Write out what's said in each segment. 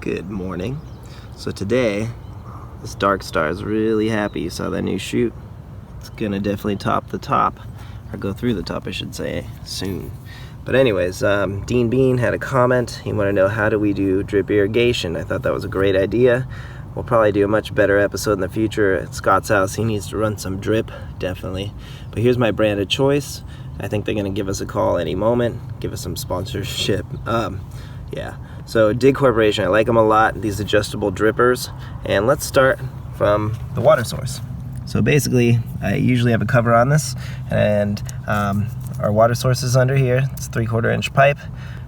Good morning. So today, this dark star is really happy. You saw that new shoot? It's gonna definitely top the top, or go through the top I should say, soon. But anyways, Dean Bean had a comment. He wanted to know, how do we do drip irrigation? I thought that was a great idea. We'll probably do a much better episode in the future at Scott's house. He needs to run some drip, definitely. But here's my brand of choice. I think they're gonna give us a call any moment, give us some sponsorship. Yeah, so Dig Corporation, I like them a lot, these adjustable drippers. And let's start from the water source. So basically, I usually have a cover on this, and our water source is under here. It's a 3/4 inch pipe,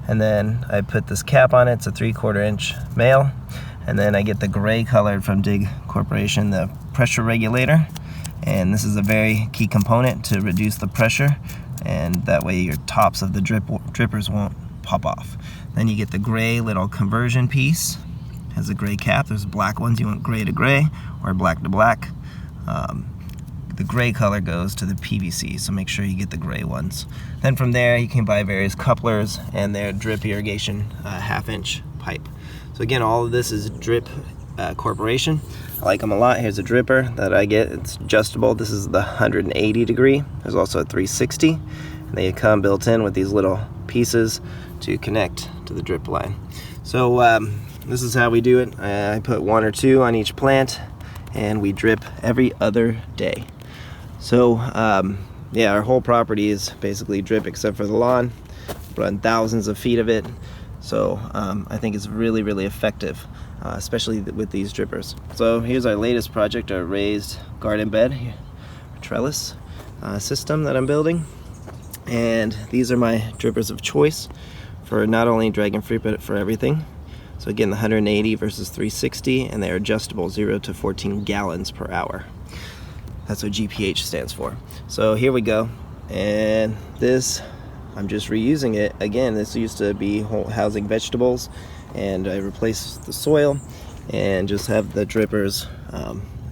and then I put this cap on it. It's a 3/4 inch male, and then I get the gray colored from Dig Corporation, the pressure regulator. And this is a very key component to reduce the pressure, and that way your tops of the drippers won't pop off. Then you get the gray little conversion piece. It has a gray cap. There's black ones, you want gray to gray or black to black. The gray color goes to the PVC, so make sure you get the gray ones. Then from there you can buy various couplers and their drip irrigation 1/2 inch pipe. So again, all of this is Drip Corporation. I like them a lot. Here's a dripper that I get. It's adjustable. This is the 180 degree. There's also a 360. And they come built in with these little pieces to connect to the drip line. So this is how we do it. I put 1 or 2 on each plant, and we drip every other day. So yeah, our whole property is basically drip except for the lawn. Run thousands of feet of it. So I think it's really, really effective, especially with these drippers. So here's our latest project, our raised garden bed, trellis system that I'm building. And these are my drippers of choice for not only dragon fruit, but for everything. So again, the 180 versus 360, and they're adjustable 0 to 14 gallons per hour. That's what GPH stands for. So here we go. And this, I'm just reusing it. Again, this used to be housing vegetables, and I replaced the soil and just have the drippers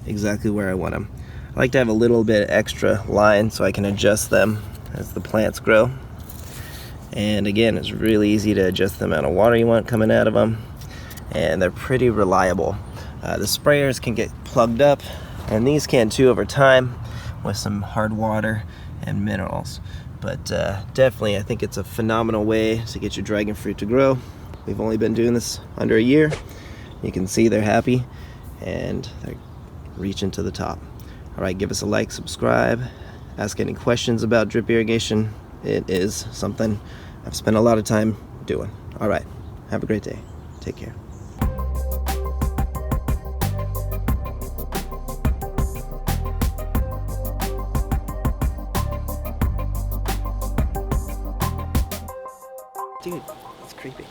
exactly where I want them. I like to have a little bit extra line so I can adjust them as the plants grow. And again, it's really easy to adjust the amount of water you want coming out of them, and they're pretty reliable. The sprayers can get plugged up, and these can too over time with some hard water and minerals. But definitely, I think it's a phenomenal way to get your dragon fruit to grow. We've only been doing this under a year. You can see they're happy, and they're reaching to the top. All right, give us a like, subscribe, ask any questions about drip irrigation. It is something I've spent a lot of time doing. All right, have a great day. Take care. Dude, it's creepy.